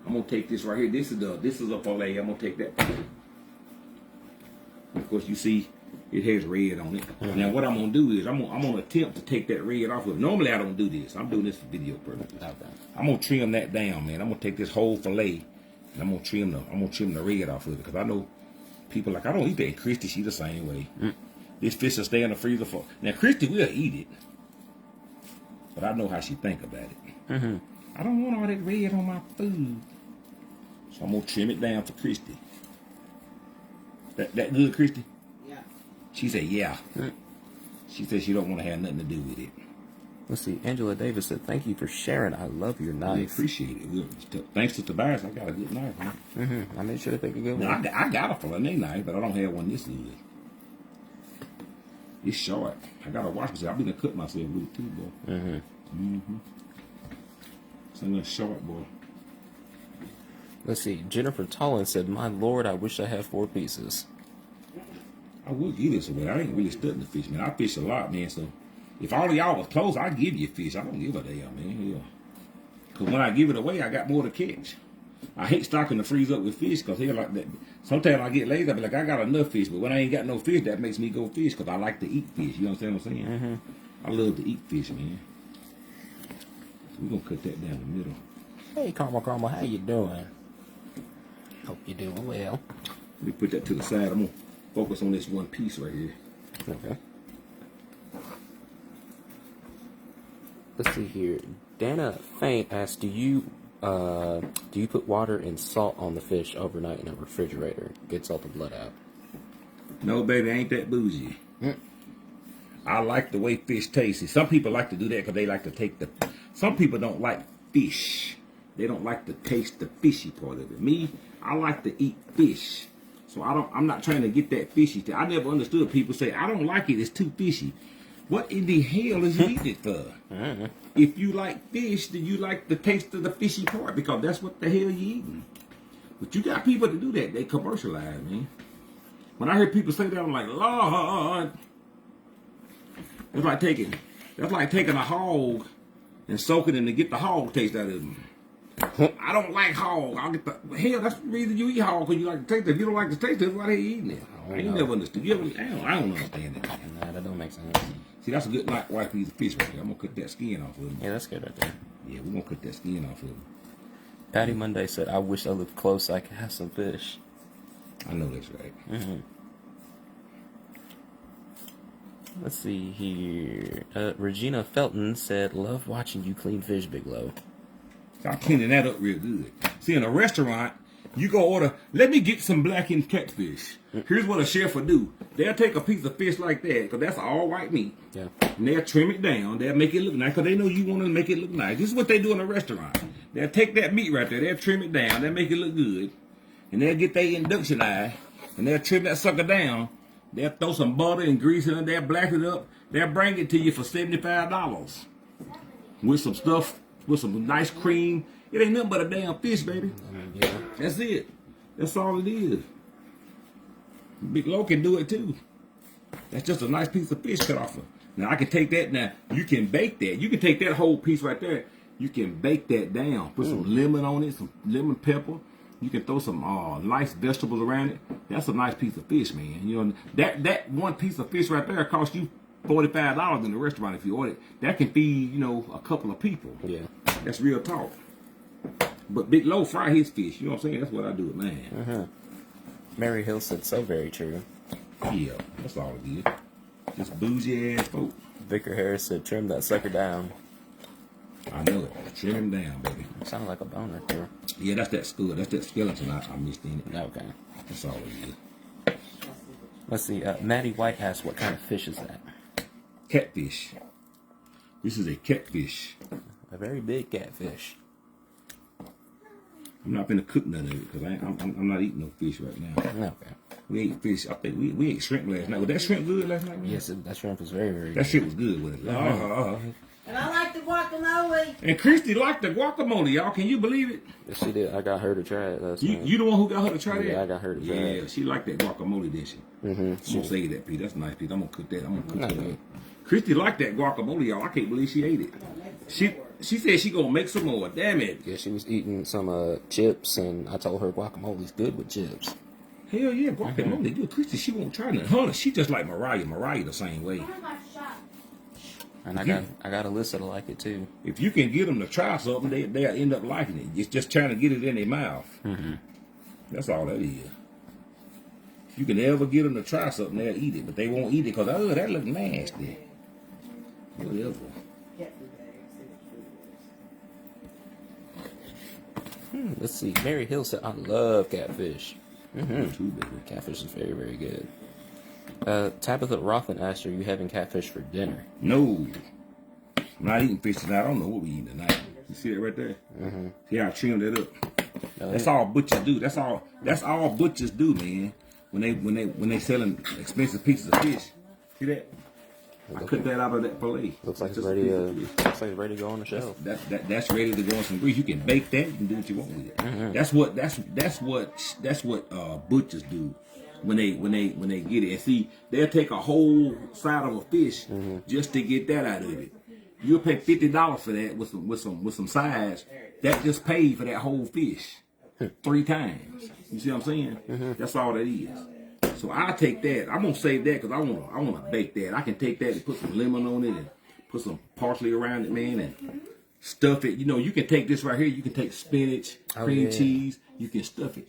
I'm going to take this right here. This is a fillet. I'm going to take that. Of course, you see, it has red on it. Now, what I'm going to do is, I'm going to attempt to take that red off of it. Normally, I don't do this. I'm doing this for video purposes. I'm going to trim that down, man. I'm going to take this whole fillet, and I'm going to trim the red off of it, because I know people like, I don't eat that. Christy, she the same way. This fish will stay in the freezer for... Now, Christy will eat it, but I know how she think about it. I don't want all that red on my food. So I'm going to trim it down for Christy. That good, Christy? Yeah. She said, yeah. She said she don't want to have nothing to do with it. Let's see. Angela Davis said, thank you for sharing. I love your knife. I appreciate it. Thanks to Tobias, I got a good knife, man. I made sure to pick a good one. I got a fillet knife, but I don't have one this good. It's short. I got to watch myself. I've been to cut myself with it too, boy. It's a little short, boy. Let's see. Jennifer Tollin said, my lord, I wish I had 4 pieces. I would give this away. I ain't really studying the fish, man. I fish a lot, man. So if all of y'all was close, I'd give you a fish. I don't give a damn, man. Yeah. Because when I give it away, I got more to catch. I hate stocking the freezer up with fish, because here like that. Sometimes I get lazy. I be like, I got enough fish. But when I ain't got no fish, that makes me go fish, because I like to eat fish. You understand what I'm saying? I love to eat fish, man. So we're going to cut that down the middle. Hey, Carmel, how you doing? Hope you're doing well. Let me put that to the side. I'm going to focus on this one piece right here. Okay. Let's see here. Dana Faint asks, do you put water and salt on the fish overnight in a refrigerator? Gets all the blood out. No, baby, I ain't that bougie. I like the way fish tastes. Some people like to do that because they like to take the. Some people don't like fish. They don't like to taste the fishy part of it. Me, I like to eat fish. So I'm not trying to get that fishy. I never understood people say, I don't like it, it's too fishy. What in the hell is you eating it for? If you like fish, then you like the taste of the fishy part because that's what the hell you eating. But you got people to do that. They commercialize, man. When I hear people say that, I'm like, Lord. That's like taking a hog and soaking it to get the hog taste out of them. I don't like hog. I'll get the hell. That's the reason you eat hog, because you like the taste. If you don't like the taste, that's why they eating it. I ain't never understood. I don't understand it. Nah, that don't make sense. See, that's a good white piece of fish right there. I'm gonna cut that skin off of him. Yeah, that's good right there. Yeah, we're gonna cut that skin off of him. Patty Monday said, "I wish I lived close so I could have some fish." I know that's right. Let's see here. Regina Felton said, "Love watching you clean fish, Big Low." Start cleaning that up real good. See, in a restaurant, you go order, let me get some blackened catfish. Here's what a chef will do. They'll take a piece of fish like that, because that's all white meat. Yeah. And they'll trim it down. They'll make it look nice, because they know you want to make it look nice. This is what they do in a restaurant. They'll take that meat right there. They'll trim it down. They'll make it look good. And they'll get their induction eye, and they'll trim that sucker down. They'll throw some butter and grease in it. They'll black it up. They'll bring it to you for $75. With some stuff. With some nice cream. It ain't nothing but a damn fish, baby. Yeah. That's it. That's all it is. Big Low can do it too. That's just a nice piece of fish cut off of. Now I can take that. Now you can bake that. You can take that whole piece right there. You can bake that down. Put some lemon on it, some lemon pepper. You can throw some nice vegetables around it. That's a nice piece of fish, man. You know that one piece of fish right there costs you $45 in the restaurant if you order it. That can feed, a couple of people. Yeah. That's real talk. But Big Low fry his fish. You know what I'm saying? That's what I do, man. Mary Hill said, "So very true." Yeah, that's all it is. Just bougie ass folk. Vicar Harris said, "Trim that sucker down." I know it. Trim him down, baby. It sounded like a bone right there. Yeah, that's that skull. That's that skeleton I missed in it. Okay. That's all it is. Let's see. Maddie White asked, "What kind of fish is that?" Catfish. This is a catfish. A very big catfish. I'm not gonna cook none of it because I'm not eating no fish right now. Okay. We ate fish. I think we ate shrimp last night. Was that shrimp good last night? Man? Yes, that shrimp was very, very That good. shit was good with it. And I like the guacamole. And Christy liked the guacamole, y'all. Can you believe it? Yes, she did. I got her to try it last night. You the one who got her to try that? Yeah, I got her to try it. Yeah, she liked that guacamole, didn't she? I'm gonna say that, Pete. That's nice, Pete. I'm gonna cook that. I'm gonna cook that. Christy liked that guacamole, y'all. I can't believe she ate it. She said she gonna make some more. Damn it. Yeah, she was eating some chips, and I told her guacamole's good with chips. Hell yeah, guacamole good. Christy, she won't try nothing. Huh? She just like Mariah. Mariah the same way. And I got Alyssa to like it too. If you can get them to try something, they'll end up liking it. It's just trying to get it in their mouth. That's all that is. If you can ever get them to try something, they'll eat it. But they won't eat it because, that looks nasty. Whatever. Let's see. Mary Hill said, "I love catfish." Too, baby. Catfish is very, very good. Tabitha Rothman asked, "Are you having catfish for dinner?" No. I'm not eating fish tonight. I don't know what we eating tonight. You see that right there? See how I trimmed that up? That's all butchers do. That's all butchers do, man. When they selling expensive pieces of fish. See that? I cut that out of that fillet. Looks like it's ready. Looks like it's ready to go on the shelf. That's ready to go on some grease. You can bake that. You can do what you want with it. That's what butchers do when they get it. And see, they'll take a whole side of a fish just to get that out of it. You'll pay $50 for that with some sides. That just paid for that whole fish 3 times. You see what I'm saying? That's all that is. So I'll take that. I'm gonna save that because I wanna bake that. I can take that and put some lemon on it and put some parsley around it, man, and stuff it. You can take this right here. You can take spinach, cream cheese. You can stuff it.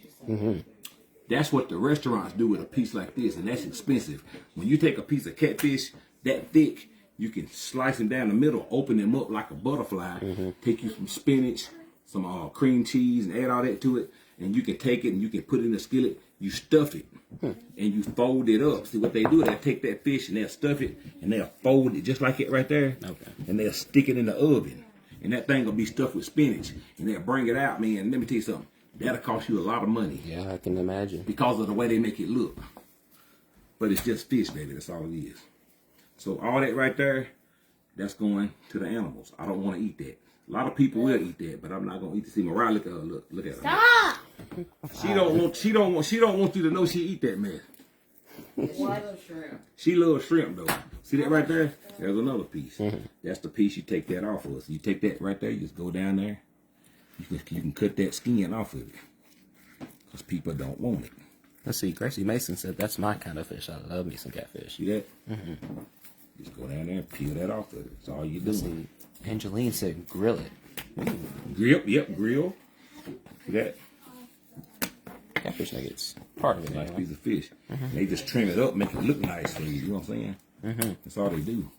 That's what the restaurants do with a piece like this, and that's expensive. When you take a piece of catfish that thick, you can slice them down the middle, open them up like a butterfly, take you some spinach, some cream cheese, and add all that to it, and you can take it and you can put it in a skillet. you stuff it, and you fold it up. See what they do? They'll take that fish and they'll stuff it, and they'll fold it just like it right there. Okay. And they'll stick it in the oven. And that thing will be stuffed with spinach. And they'll bring it out, man. Let me tell you something. That'll cost you a lot of money. Yeah, I can imagine. Because of the way they make it look. But it's just fish, baby. That's all it is. So all that right there, that's going to the animals. I don't want to eat that. A lot of people will eat that, but I'm not gonna eat to see Mariah. Look at her. Look at her. Stop! She don't want you to know she eat that mess. Shrimp. She loves shrimp though. See that right there? There's another piece. That's the piece you take that off of. So you take that right there. You just go down there. You can cut that skin off of it because people don't want it. Let's see. Gracie Mason said that's my kind of fish. I love me some catfish. See that? Just go down there and peel that off of it. That's all you do. See. Angeline said grill it. Grill, yep, grill. See that? Catfish nuggets. Part of it. Nice anyway. piece of fish. And they just trim it up, make it look nice for you. You know what I'm saying? That's all they do.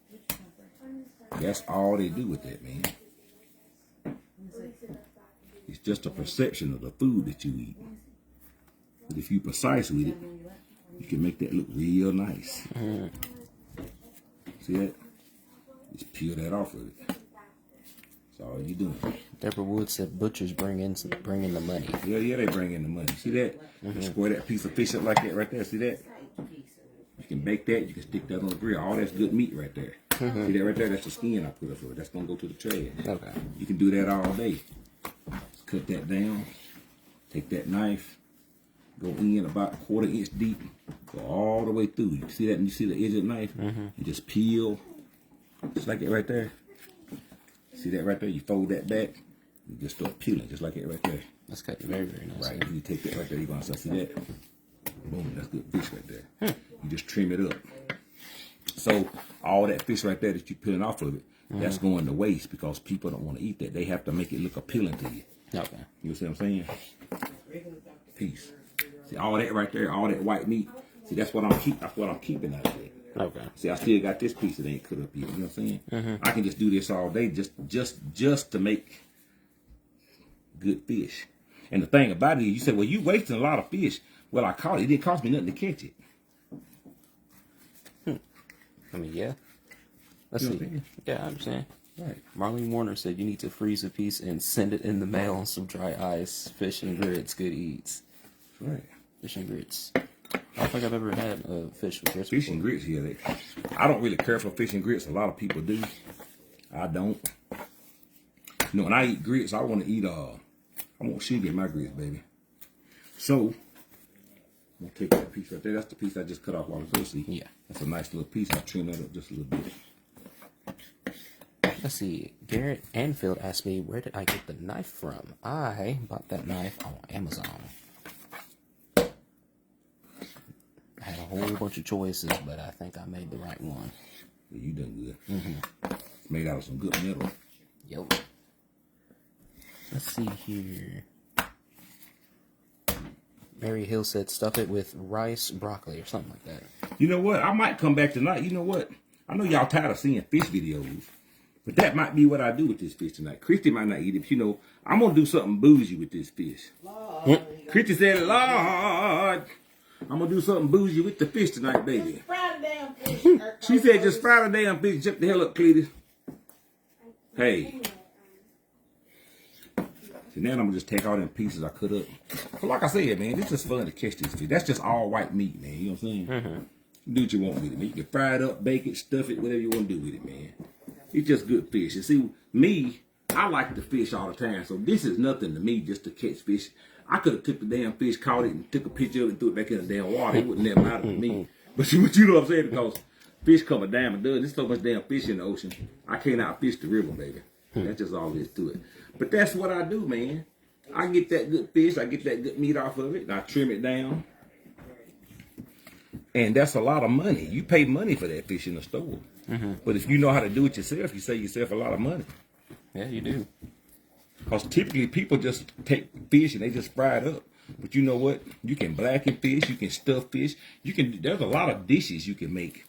That's all they do with that, man. It's just a perception of the food that you eat. But if you're precise with it, you can make that look real nice. See that? Just peel that off of it. That's all you doing. Deborah Wood said butchers bring in the money. Yeah, they bring in the money. See that? You square that piece of fish up like that right there. See that? You can bake that. You can stick that on the grill. All that's good meat right there. See that right there? That's the skin I put up for it. That's going to go to the trash. Okay. You can do that all day. Just cut that down. Take that knife. Go in about 1/4 inch deep. Go all the way through. You see that? And you see the edge of the knife? You just peel. Just like it right there. See that right there? You fold that back. You just start peeling just like it right there. That's cut very, very nice. Right. You take that right there. You're going to see that? Boom. That's good fish right there. You just trim it up. So all that fish right there that you're peeling off of it, that's going to waste because people don't want to eat that. They have to make it look appealing to you. Okay. You see what I'm saying? Peace. See all that right there, all that white meat. See, that's what I'm keeping out of it. Okay. See, I still got this piece that ain't cut up yet. You know what I'm saying? I can just do this all day just to make good fish. And the thing about it is, you say, well, you wasting a lot of fish. Well, I caught it. It didn't cost me nothing to catch it. I mean, yeah. Let's see. Yeah, I understand. Right. Marlene Warner said you need to freeze a piece and send it in the mail on some dry ice. Fish and grits, good eats. That's right. Fish and grits. I don't think I've ever had fish with grits. Fish and grits here. I don't really care for fish and grits. A lot of people do. I don't. You know, when I eat grits, I want to eat I want sugar in my grits, baby. So I'm gonna take that piece right there. That's the piece I just cut off while ago. See? Yeah. That's a nice little piece. I trim that up just a little bit. Let's see. Garrett Anfield asked me, where did I get the knife from? I bought that knife on Amazon. I had a whole bunch of choices, but I think I made the right one. Yeah, you done good. It's made out of some good metal. Yep. Let's see here. Mary Hill said stuff it with rice, broccoli, or something like that. You know what? I might come back tonight. You know what? I know y'all tired of seeing fish videos, but that might be what I do with this fish tonight. Christy might not eat it, but you know, I'm going to do something bougie with this fish. Christy said, Lord, I'm going to do something bougie with the fish tonight, baby. Just fry the damn fish. She said, just fry the damn fish. Shut the hell up, Cletus. Hey. See, now I'm going to just take all them pieces I cut up. But like I said, man, it's just fun to catch this fish. That's just all white meat, man. You know what I'm saying? Do what you want with it, man. You can fry it up, bake it, stuff it, whatever you want to do with it, man. It's just good fish. And see, me, I like to fish all the time. So this is nothing to me just to catch fish. I could have took the damn fish, caught it, and took a picture of it and threw it back in the damn water. It wouldn't never matter to me. But you know what I'm saying? Because fish come a dime a dozen. There's so much damn fish in the ocean. I can't outfish the river, baby. That's just all there is to it. But that's what I do, man. I get that good fish. I get that good meat off of it. And I trim it down. And that's a lot of money. You pay money for that fish in the store. But if you know how to do it yourself, you save yourself a lot of money. Yeah, you do. Because typically people just take fish and they just fry it up. But you know what? You can blacken fish. You can stuff fish. There's a lot of dishes you can make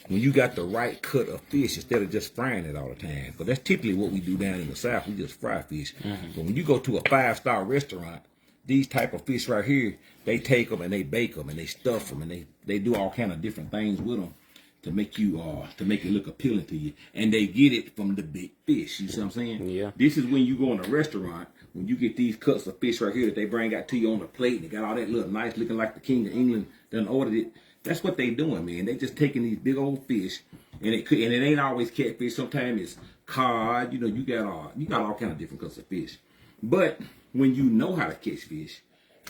when you got the right cut of fish instead of just frying it all the time. Because that's typically what we do down in the South. We just fry fish. But when you go to a 5-star restaurant, these type of fish right here, they take them and they bake them and they stuff them and they do all kind of different things with them to make it look appealing to you. And they get it from the big fish. You see what I'm saying? Yeah. This is when you go in a restaurant, when you get these cuts of fish right here that they bring out to you on the plate and they got all that little nice looking like the King of England done ordered it. That's what they doing, man. They just taking these big old fish and it ain't always catfish. Sometimes it's cod. You know, you got all kind of different cuts of fish. But when you know how to catch fish,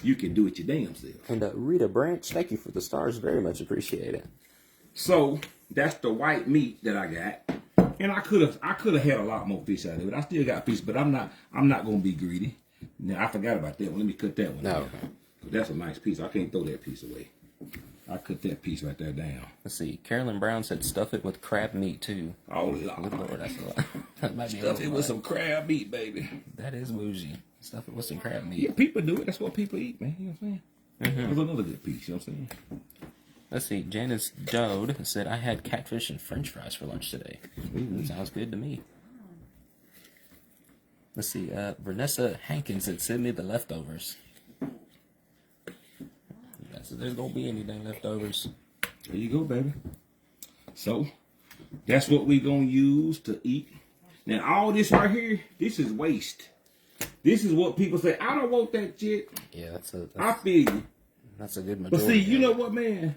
you can do it your damn self. And Rita Branch, thank you for the stars. Very much appreciate it. So that's the white meat that I got. And I could have had a lot more fish out of it. I still got fish, but I'm not gonna be greedy. Now I forgot about that one. Let me cut that one down. That's a nice piece. I can't throw that piece away. I cut that piece right there down. Let's see. Carolyn Brown said stuff it with crab meat too. Oh Lord, that's a lot. That might be stuff it with some crab meat, baby. That is bougie. Stuff it with some crab meat. Yeah, people do it. That's what people eat, man. You know what I'm saying? Mm-hmm. That's another good piece. You know what I'm saying? Let's see. Janice Dode said, I had catfish and french fries for lunch today. Ooh, sounds good to me. Let's see. Vanessa Hankins said, send me the leftovers. So there's going to be anything leftovers. There you go, baby. So, that's what we're going to use to eat. Now, all this right here, this is waste. This is what people say, I don't want that shit. Yeah, I feel you. That's a good majority. But see, you know what, man?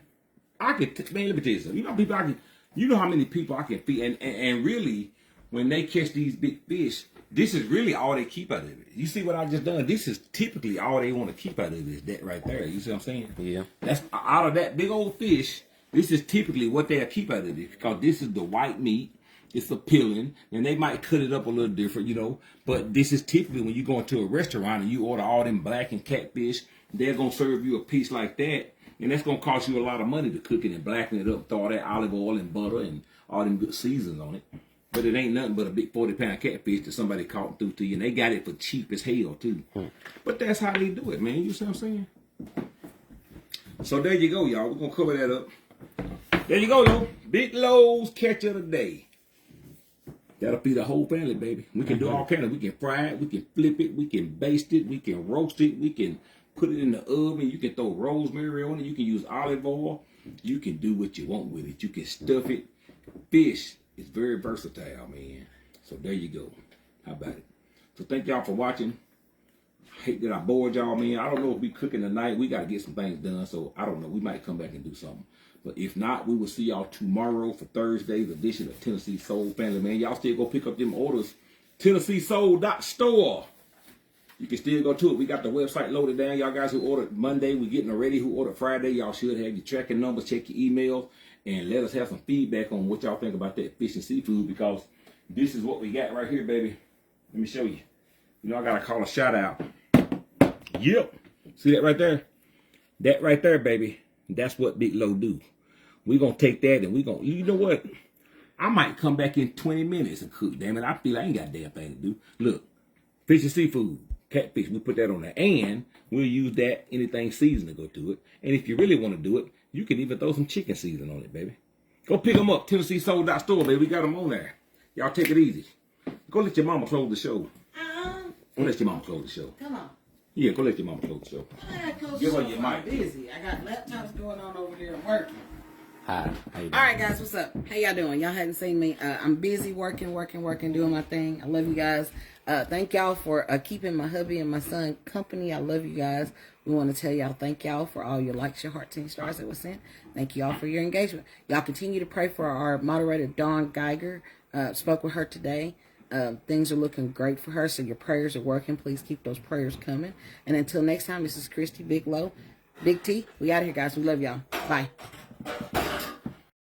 Man, let me tell you something. You know how many people I can feed. And really, when they catch these big fish, this is really all they keep out of it. You see what I just done? This is typically all they want to keep out of it is that right there. You see what I'm saying? Yeah. That's out of that big old fish. This is typically what they'll keep out of it because this is the white meat. It's appealing, and they might cut it up a little different, you know. But this is typically when you go into a restaurant and you order all them black and catfish, they're gonna serve you a piece like that, and that's gonna cost you a lot of money to cook it and blacken it up, throw all that olive oil and butter and all them good seasons on it. But it ain't nothing but a big 40-pound catfish that somebody caught through to you, and they got it for cheap as hell too. But that's how they do it, man. You see what I'm saying? So there you go, y'all. We're gonna cover that up. There you go, yo. Big Lowe's catch of the day. That'll feed the whole family, baby. We can do all kind of. We can fry it. We can flip it. We can baste it. We can roast it. We can put it in the oven. You can throw rosemary on it. You can use olive oil. You can do what you want with it. You can stuff it. Fish is very versatile, man. So there you go. How about it? So thank y'all for watching. I hate that I bored y'all, man. I don't know if we cooking tonight. We got to get some things done. So I don't know. We might come back and do something. But if not, we will see y'all tomorrow for Thursday's edition of Tennessee Soul Family, man. Y'all still go pick up them orders. TennesseeSoul.store. You can still go to it. We got the website loaded down. Y'all guys who ordered Monday, we getting ready. Who ordered Friday, y'all should have your tracking numbers. Check your emails. And let us have some feedback on what y'all think about that fish and seafood. Because this is what we got right here, baby. Let me show you. You know, I got to call a shout out. Yep. See that right there? That right there, baby. That's what Big Low do. We're going to take that and we're going to, you know what? I might come back in 20 minutes and cook. Damn it, I feel I ain't got a damn thing to do. Look, fish and seafood, catfish, we put that on there. And we'll use that, anything seasoned to go to it. And if you really want to do it, you can even throw some chicken seasoning on it, baby. Go pick them up, TennesseeSoul.store, baby. We got them on there. Y'all take it easy. Go let your mama close the show. Go let your mama close the show. Come on. Yeah, go let your mama close the show. Give her your mic. I'm busy. I got laptops going on over here working. Hi. How you doing? All right, guys, what's up? How y'all doing? Y'all hadn't seen me. I'm busy working, doing my thing. I love you guys. Thank y'all for keeping my hubby and my son company. I love you guys. We want to tell y'all thank y'all for all your likes, your hearts, and stars that was sent. Thank y'all for your engagement. Y'all continue to pray for our moderator, Dawn Geiger. Spoke with her today. Things are looking great for her, so your prayers are working. Please keep those prayers coming. And until next time, this is Christy Big Low. Big T, we out of here, guys. We love y'all. Bye.